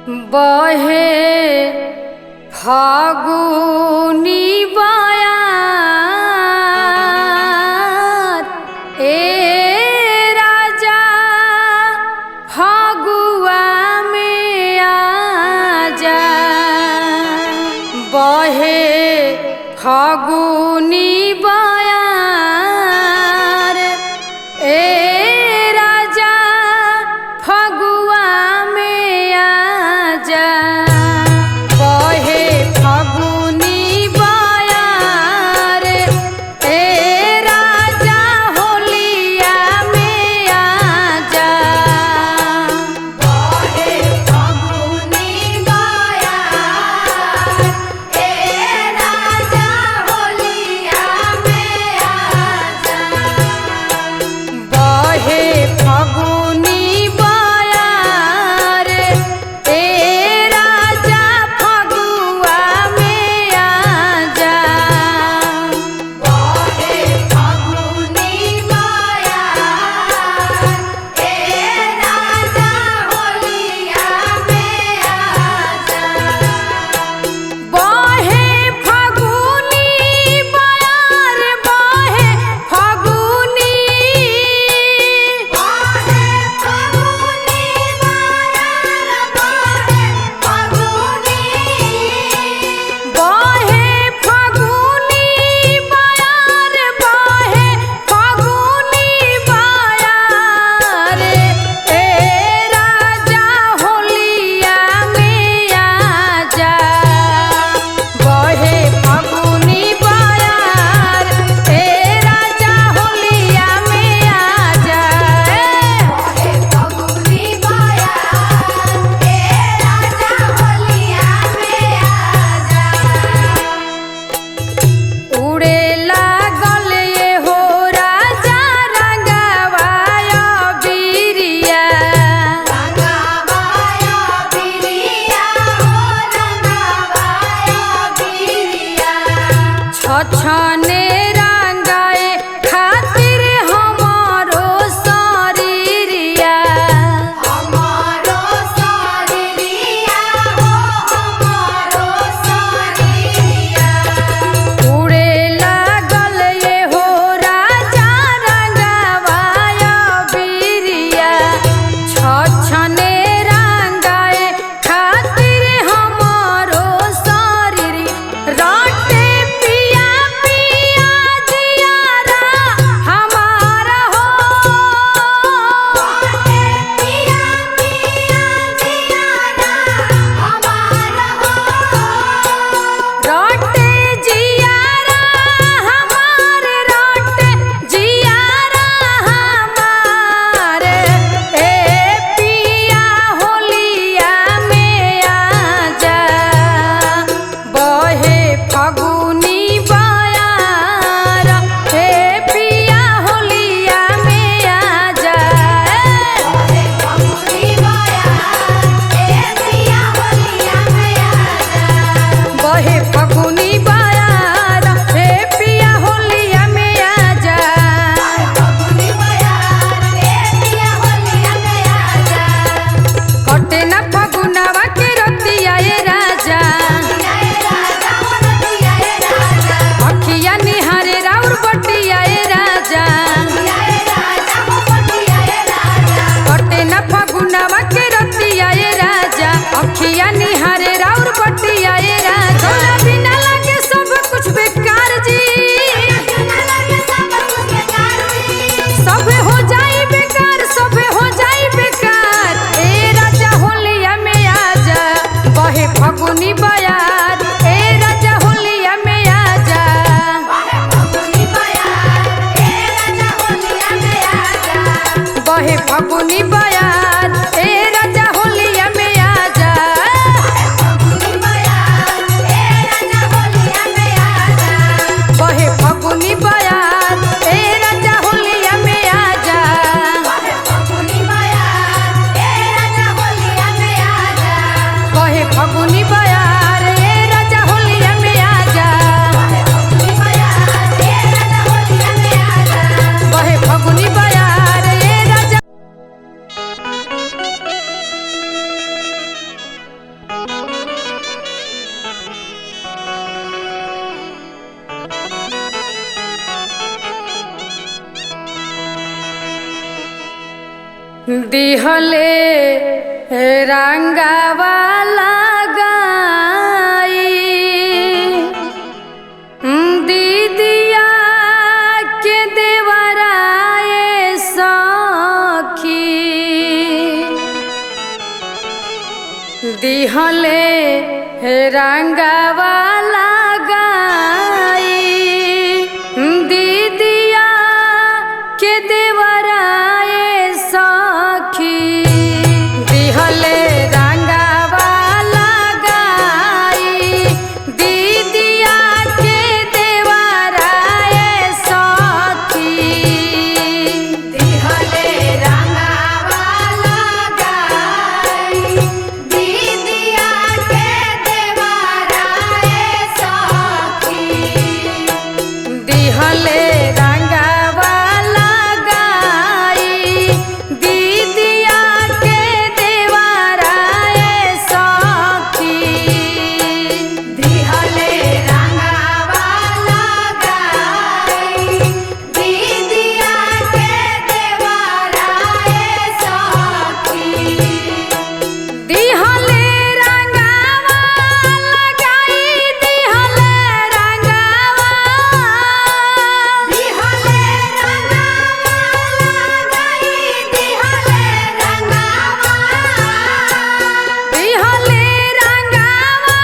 बहे फागुनी बयार ए राजा फागुआ में आजा। बहे फागुनी बयार ए राजा फगुआ में आजा। बहे फागुनी बयार ए राजा होलिया में आजा। बहे फागुनी बयार ए राजा होलिया दिहले रंगावा लगाई दीदिया के देवराए सखी दिहले रंगावा लगाई दीदिया के देवराए सखी दिहले रंगावा लगाई दीदिया के देवराए सखी दिहले रंगावा लगाई दीदिया के देवराए सखी दिहले रंगावा लगाई दीदिया के देवराए सखी दिहले रंगावा लगाई दीदिया के देवराए सखी दिहले रंगावा लगाई दिहले रंगावा दिहले रंगावा लगाई दिहले रंगावा दिहले रंगावा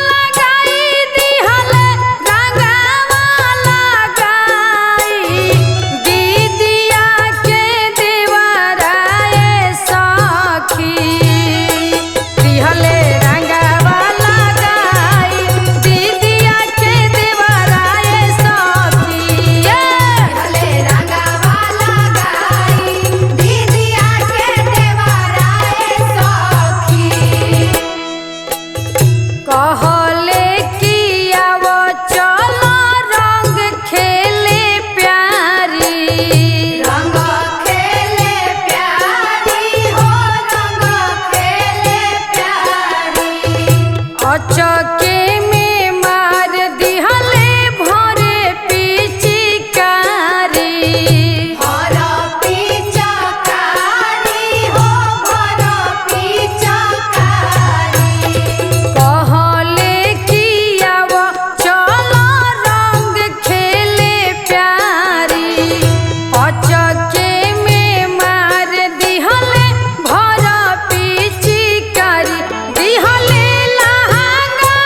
लगाई दिहले रंगावा लगाई दीदिया के देवराए सखी दिहले रंगावा लगाई दीदिया के देवराए सखी दिहले रंगावा लगाई दीदिया के देवराए सखी कहले कि आवो चलो रंग खेले प्यारी रंग खेले प्यारी हो रंग खेले प्यारी अचके में मार दिहले भरे पिचकारी भर पिचकारी हो भर पिचकारी कहले कि आवो चलो रंग खेले प्यारी अचके में मार दिहले भर पिचकारी दिहले लहंगा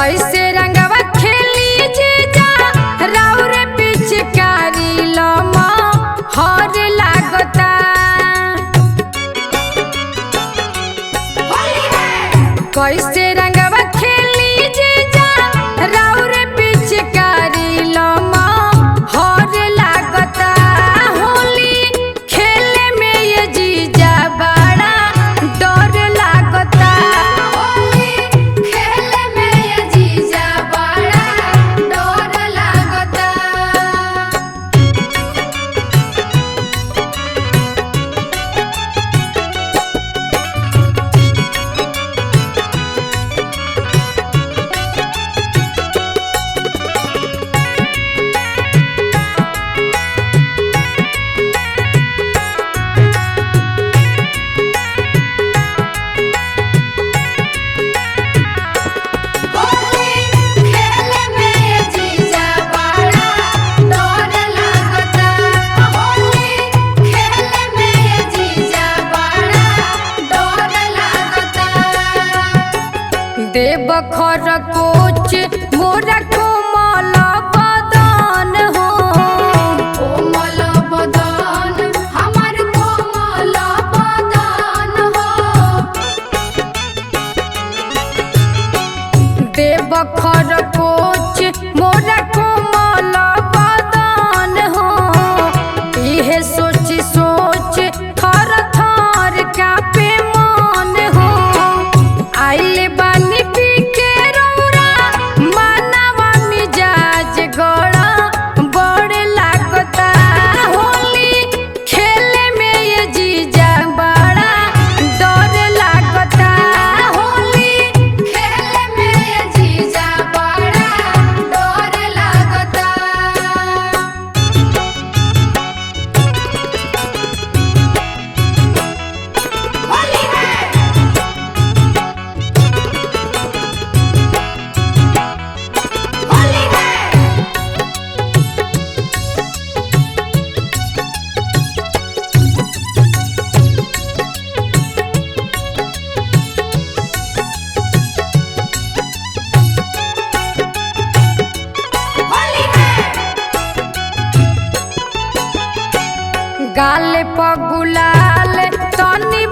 कैसे रंगवा खेली जीजा राउर पिचकारी लमा हर लागता। होली है कैसे रंगवा खेली जीजा राउर पिचकारी लमा हर लागता। होली खेले में ये जीजा बड़ा डर लागता। होली खेले में ये जीजा बड़ा डर लागता। होली खेले में ये जीजा बड़ा डर लागता। होली खेले में ये जीजा बड़ा डर लागता। देव खर कोच मोरा कोमल बदन हो। कोमल बदन हमार कोमल बदन हो। देव खर कोच मोरा कोमल बदन हो। इहे सोच सोच थर थर कापे मन हो। आइले बानी पी के रौरा मानवा मिजाज गड़ा बड़ लागता। होली खेले में ये जीजा बड़ा डर लागता। होली खेले में ये जीजा बड़ा डर लागता। होली है होली है होली है गाल प गुलाल तनी